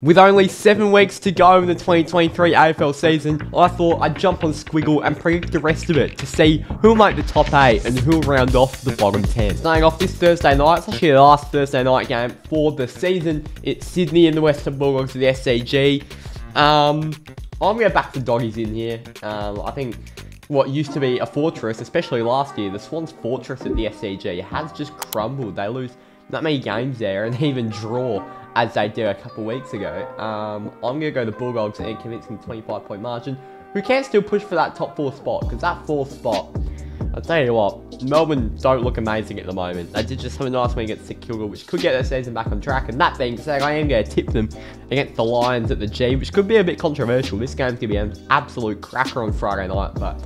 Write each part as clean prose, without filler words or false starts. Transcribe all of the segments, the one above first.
With only 7 weeks to go in the 2023 AFL season, I thought I'd jump on Squiggle and predict the rest of it to see who'll make the top 8 and who'll round off the bottom 10. Starting off this Thursday night, it's actually the last Thursday night game for the season. It's Sydney and the Western Bulldogs at the SCG. I'm going to back the Doggies in here. I think what used to be a fortress, especially last year, the Swans' fortress at the SCG has just crumbled. They lose not many games there and they even draw as they did a couple weeks ago. I'm going to go the Bulldogs and convincing 25-point margin, who can still push for that top 4 spot, because that 4th spot, I'll tell you what, Melbourne don't look amazing at the moment. They did just have a nice win against St Kilda, which could get their season back on track, and that being said, I am going to tip them against the Lions at the G, which could be a bit controversial. This game's going to be an absolute cracker on Friday night, but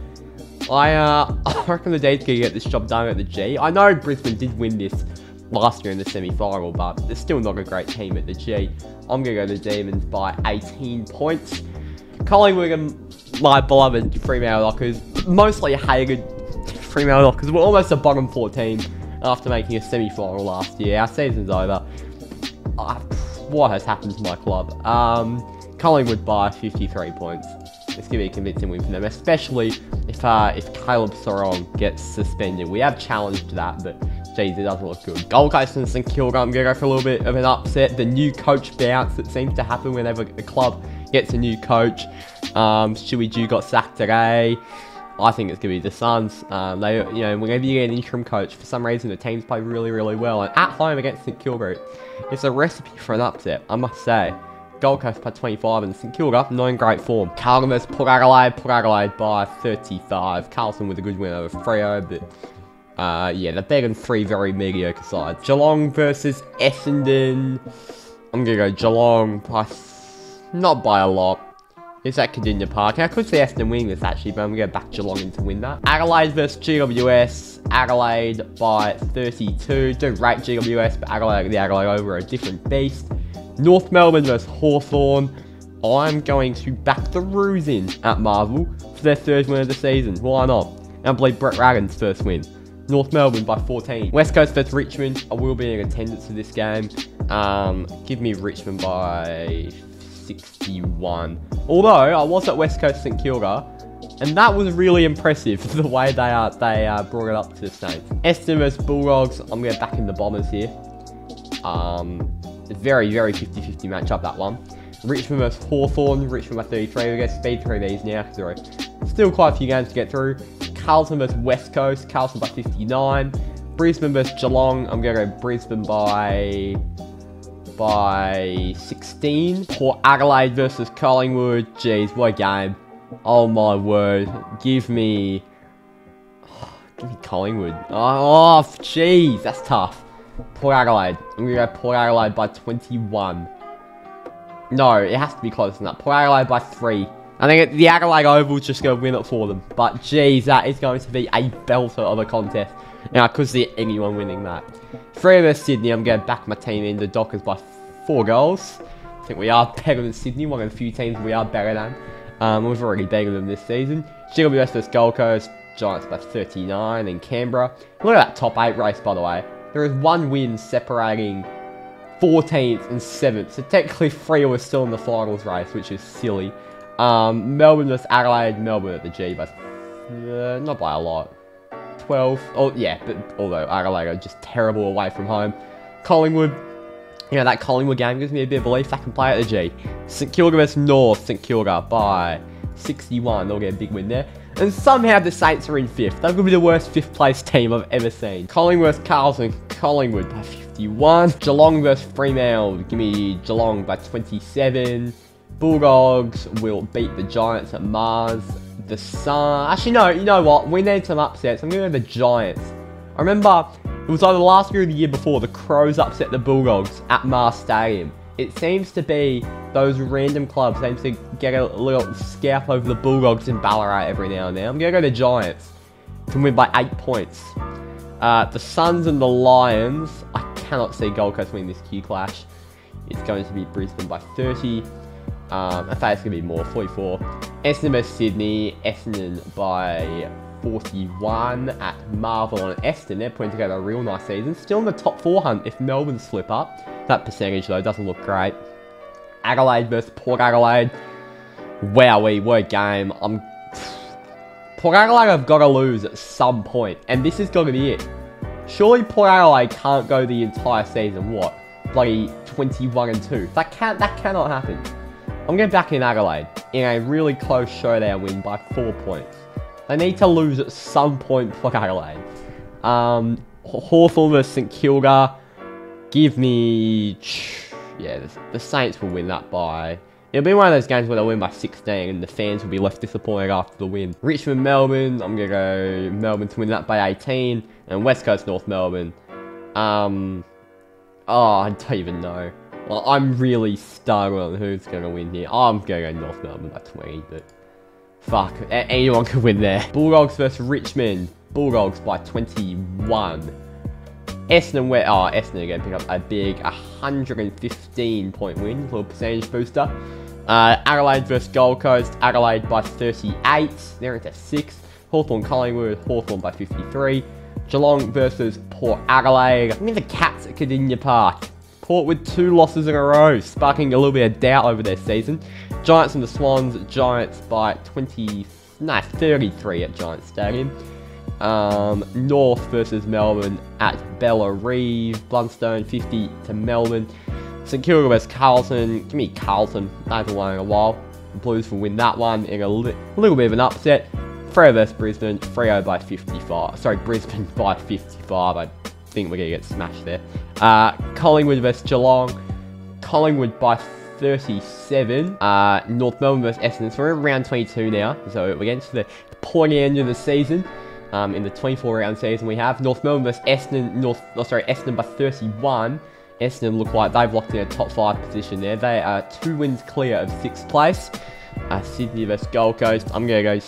I reckon the D's going to get this job done at the G. I know Brisbane did win this last year in the semi-final, but they're still not a great team at the G. I'm going to go the Demons by 18 points. Collingwood and my beloved Fremantle Dockers, mostly hated Fremantle Dockers. We're almost a bottom 4 team after making a semi-final last year. Our season's over. What has happened to my club? Collingwood by 53 points. It's going to be a convincing win for them, especially if Caleb Sarong gets suspended. We have challenged that, but jeez, it doesn't look good. Gold Coast and St Kilda, I'm going to go for a little bit of an upset. The new coach bounce that seems to happen whenever a club gets a new coach. Stewie Dew got sacked today. I think it's going to be the Suns. Whenever you get an interim coach, for some reason the teams play really, really well. And at home against St Kilda, it's a recipe for an upset, I must say. Gold Coast by 25 and St Kilda, not in great form. Carlton versus Port Adelaide by 35. Carlton with a good win over Freo, but yeah, they're better than 3 very mediocre sides. Geelong versus Essendon. I'm going to go Geelong by, not by a lot. It's at Cardinia Park. I could see Essendon winning this actually, but I'm going to go back Geelong in to win that. Adelaide versus GWS. Adelaide by 32. Do rate GWS, but the Adelaide over are a different beast. North Melbourne versus Hawthorn. I'm going to back the Roos in at Marvel for their 3rd win of the season. Why not? And I believe Brett Ragan's 1st win. North Melbourne by 14. West Coast versus Richmond. I will be in attendance for this game. Give me Richmond by 61. Although, I was at West Coast St Kilda, and that was really impressive, the way they brought it up to the Saints. Essendon versus Bulldogs. I'm going to back in the Bombers here. It's very, very 50-50 matchup, that one. Richmond versus Hawthorn. Richmond by 33. We're going to speed through these now, because there are still quite a few games to get through. Carlton versus West Coast. Carlton by 59. Brisbane versus Geelong. I'm going to go Brisbane by 16. Port Adelaide versus Collingwood. Jeez, what a game. Oh my word. Give me Collingwood. Oh, jeez, that's tough. Port Adelaide. I'm going to go Port Adelaide by 21. No, it has to be closer than that. Port Adelaide by 3. I think the Adelaide Oval's just going to win it for them. But, geez, that is going to be a belter of a contest. Now, I could see anyone winning that. Freo versus Sydney, I'm going to back my team in the Dockers by 4 goals. I think we are better than Sydney. One of the few teams we are better than. We've already beaten them this season. GWS versus Gold Coast. Giants by 39 in Canberra. Look at that top 8 race, by the way. There is 1 win separating 14th and 7th. So technically Freo is still in the finals race, which is silly. Melbourne versus Adelaide. Melbourne at the G by not by a lot. 12. Oh yeah, but although Adelaide are just terrible away from home. Collingwood. You know, that Collingwood game gives me a bit of belief they can play at the G. St Kilda versus North. St Kilda by 61. They'll get a big win there. And somehow the Saints are in 5th. That could be the worst 5th place team I've ever seen. Collingwood versus Carlton. Collingwood by 51. Geelong versus Fremantle. Give me Geelong by 27. Bulldogs will beat the Giants at Mars. The Sun. Actually, no, you know what? We need some upsets. I'm going to go the Giants. I remember it was either last year or the year before, the Crows upset the Bulldogs at Mars Stadium. It seems to be those random clubs seem to get a little scalp over the Bulldogs in Ballarat every now and then. I'm going to go the Giants. Can win by 8 points. The Suns and the Lions. I cannot see Gold Coast winning this Q clash. It's going to be Brisbane by 30. I think it's going to be more, 44. Essendon versus Sydney. Essendon by 41 at Marvel and Eston. They're putting together a real nice season. Still in the top 4 hunt if Melbourne slip up. That percentage, though, doesn't look great. Adelaide versus Port Adelaide. Wowee, what a game. Port Adelaide have got to lose at some point, and this is going to be it. Surely Port Adelaide can't go the entire season, what? Bloody 21-2. That cannot happen. I'm going back in Adelaide in a really close showdown win by 4 points. They need to lose at some point, Port Adelaide. Hawthorn versus St Kilda. Give me... Yeah, the Saints will win that by... It'll be one of those games where they'll win by 16 and the fans will be left disappointed after the win. Richmond, Melbourne. I'm going to go Melbourne to win that by 18. And West Coast, North Melbourne. Oh, I don't even know. Well, I'm really stuck on who's going to win here. I'm going to go North Melbourne by 20, but... Fuck, anyone can win there. Bulldogs versus Richmond. Bulldogs by 21. Essendon, Essendon are going to pick up a big 115-point win, little percentage booster. Adelaide versus Gold Coast. Adelaide by 38. They're into 6. Hawthorn, Collingwood. Hawthorn by 53. Geelong versus Port Adelaide. I mean the Cats at Cardinia Park. Port with 2 losses in a row, sparking a little bit of doubt over their season. Giants and the Swans. Giants by 33 at Giants Stadium. North versus Melbourne at Bella Reeve. Blundstone 50 to Melbourne. St Kilda versus Carlton. Give me Carlton. They haven't won in a while. The Blues will win that one in a little bit of an upset. Freo versus Brisbane. Freo by 55. Sorry, Brisbane by 55. I think we're going to get smashed there. Collingwood versus Geelong. Collingwood by 37. North Melbourne versus Essendon. So we're in round 22 now. So we're getting to the pointy end of the season. In the 24-round season we have North Melbourne versus Essendon. Essendon by 31. Essendon look like they've locked in a top 5 position there. They are 2 wins clear of 6th place. Sydney versus Gold Coast. I'm going to go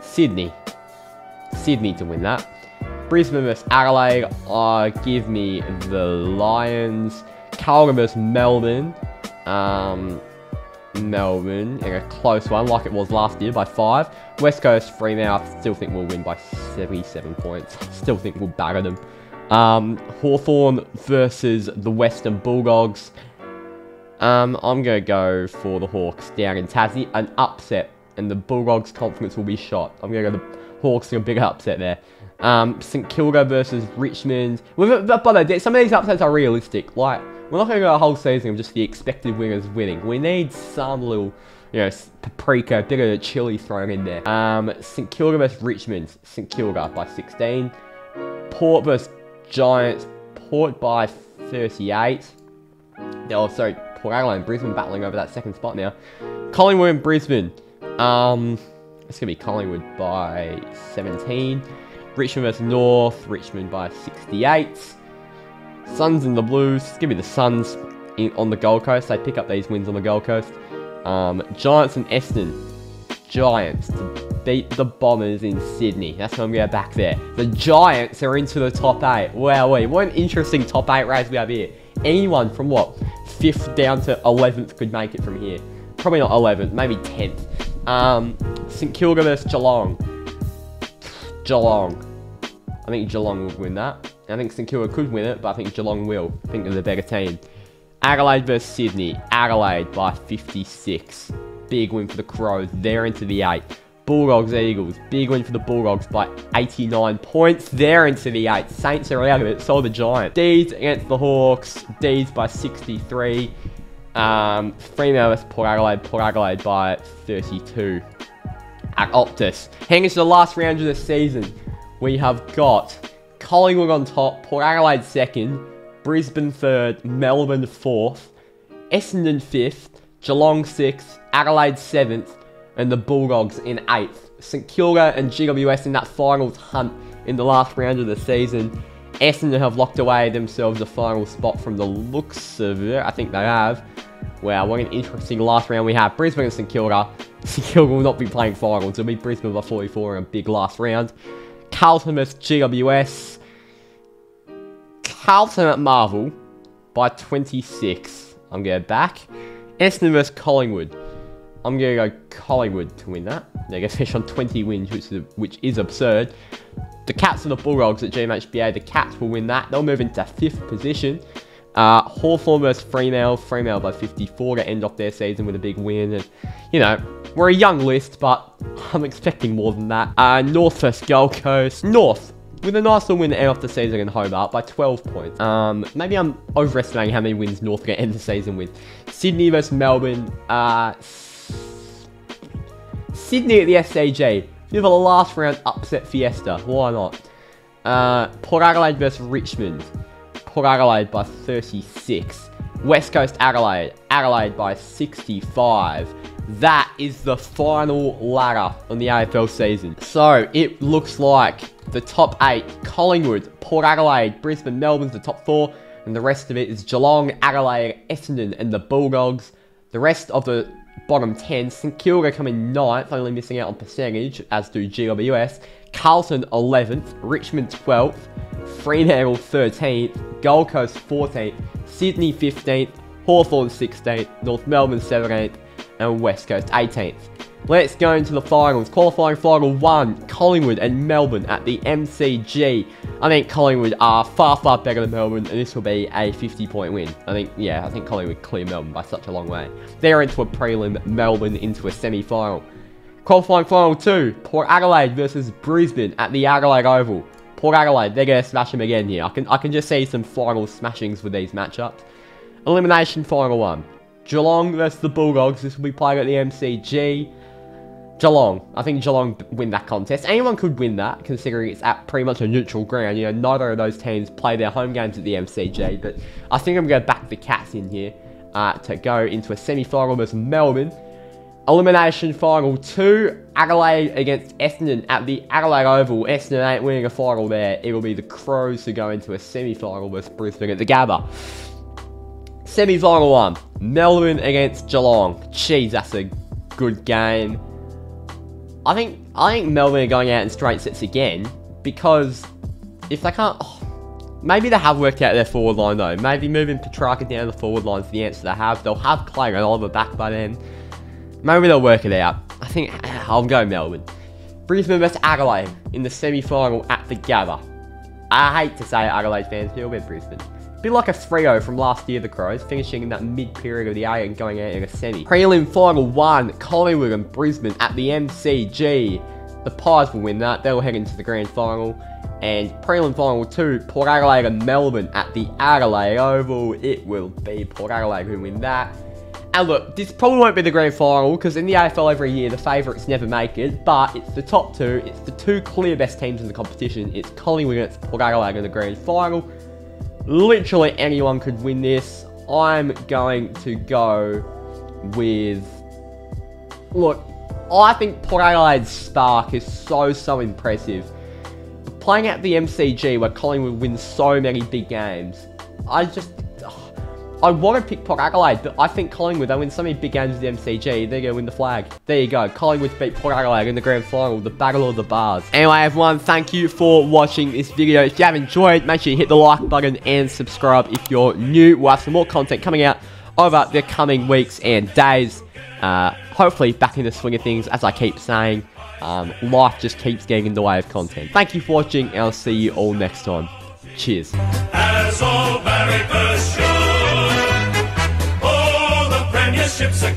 Sydney to win that. Brisbane versus Adelaide. Give me the Lions. Carlton versus Melbourne. Melbourne in a close one like it was last year by 5. West Coast, Fremantle, still think we'll win by 77 points. Still think we'll batter them. Hawthorn versus the Western Bulldogs. I'm going to go for the Hawks down in Tassie. An upset, and the Bulldogs' confidence will be shot. I'm going to go the Hawks in a big upset there. St Kilda versus Richmond. But by the way, some of these upsets are realistic. Like, we're not going to go a whole season of just the expected winners winning. We need some little, paprika, a bit of chili thrown in there. St Kilda versus Richmond. St Kilda by 16. Port versus Giants. Port by 38. Sorry, Port Adelaide and Brisbane battling over that second spot now. Collingwood and Brisbane. It's going to be Collingwood by 17. Richmond versus North. Richmond by 68. Suns and the Blues. Give me the Suns on the Gold Coast. They pick up these wins on the Gold Coast. Giants and Essendon. Giants to beat the Bombers in Sydney. That's what I'm going to back there. The Giants are into the top 8. Wow, what an interesting top 8 race we have here. Anyone from 5th down to 11th could make it from here. Probably not 11th, maybe 10th. St Kilda versus Geelong. Geelong. I think Geelong will win that. I think St Kilda could win it, but I think Geelong will. I think they're the better team. Adelaide versus Sydney. Adelaide by 56. Big win for the Crows. They're into the 8. Bulldogs, Eagles. Big win for the Bulldogs by 89 points. They're into the 8. Saints are out of it. So are the Giants. D's against the Hawks. D's by 63. Fremantle versus Port Adelaide. Port Adelaide by 32. At Optus. Heading into the last round of the season, we have got Collingwood on top, Port Adelaide 2nd, Brisbane 3rd, Melbourne 4th, Essendon 5th, Geelong 6th, Adelaide 7th, and the Bulldogs in 8th. St Kilda and GWS in that finals hunt in the last round of the season. Essendon have locked away themselves a final spot from the looks of it. I think they have. Wow, what an interesting last round we have. Brisbane and St Kilda. St Kilda will not be playing finals. It'll be Brisbane by 44 in a big last round. Carlton versus GWS. Carlton at Marvel by 26. I'm going back. Essendon versus Collingwood. I'm going to go Collingwood to win that. They're going to finish on 20 wins, which is absurd. The Cats and the Bulldogs at GMHBA. The Cats will win that. They'll move into 5th position. Hawthorn versus Fremantle. Fremantle by 54 to end off their season with a big win. And, you know, we're a young list, but I'm expecting more than that. North versus Gold Coast. North with a nice little win to end off the season in Hobart by 12 points. Maybe I'm overestimating how many wins North are going to end the season with. Sydney versus Melbourne. Sydney at the SCG. Bit of a last round upset fiesta. Why not? Port Adelaide versus Richmond. Port Adelaide by 36. West Coast Adelaide. Adelaide by 65. That is the final ladder on the AFL season. So, it looks like the top 8, Collingwood, Port Adelaide, Brisbane, Melbourne's the top 4, and the rest of it is Geelong, Adelaide, Essendon, and the Bulldogs. The rest of the bottom 10, St Kilda come in 9th, only missing out on percentage, as do GWS. Carlton 11th, Richmond 12th, Fremantle 13th, Gold Coast 14th, Sydney 15th, Hawthorn 16th, North Melbourne 17th, and West Coast 18th. Let's go into the finals. Qualifying final 1, Collingwood and Melbourne at the MCG. I think Collingwood are far, far better than Melbourne, and this will be a 50-point win. I think Collingwood clear Melbourne by such a long way. They're into a prelim, Melbourne into a semi-final. Qualifying final 2, Port Adelaide versus Brisbane at the Adelaide Oval. Port Adelaide, they're going to smash them again here. I can just see some final smashings with these matchups. Elimination final 1, Geelong versus the Bulldogs. This will be played at the MCG. Geelong. I think Geelong win that contest. Anyone could win that, considering it's at pretty much a neutral ground. You know, neither of those teams play their home games at the MCG, but I think I'm going to back the Cats in here to go into a semi-final versus Melbourne. Elimination final 2, Adelaide against Essendon at the Adelaide Oval. Essendon ain't winning a final there. It will be the Crows to go into a semi-final versus Brisbane at the Gabba. Semi-final 1, Melbourne against Geelong. Jeez, that's a good game. I think Melbourne are going out in straight sets again, because if they can't... maybe they have worked out their forward line though. Maybe moving Petrarca down the forward line is the answer they have. They'll have Clay and Oliver back by then. Maybe they'll work it out. I think I'll go Melbourne. Brisbane versus Adelaide in the semi-final at the Gabba. I hate to say it, Adelaide fans, but it'll be Brisbane. Bit like a Freo from last year, the Crows, finishing in that mid-period of the A and going out in a semi. Prelim final 1, Collingwood and Brisbane at the MCG. The Pies will win that. They'll head into the grand final. And prelim final 2, Port Adelaide and Melbourne at the Adelaide Oval. It will be Port Adelaide who win that. And look, this probably won't be the grand final, because in the AFL every year, the favourites never make it. But it's the top 2. It's the 2 clear best teams in the competition. It's Collingwood against Port Adelaide in the grand final. Literally anyone could win this. I'm going to go with... Look, I think Port Adelaide's spark is so impressive. But playing at the MCG where Collingwood wins so many big games, I want to pick Port Adelaide, but I think Collingwood, they win so many big games at the MCG, they're going to win the flag. There you go. Collingwood beat Port Adelaide in the grand final, the Battle of the Bars. Anyway, everyone, thank you for watching this video. If you have enjoyed, make sure you hit the like button and subscribe if you're new. We'll have some more content coming out over the coming weeks and days. Hopefully back in the swing of things, as I keep saying. Life just keeps getting in the way of content. Thank you for watching, and I'll see you all next time. Cheers. As all very first show, all the premierships are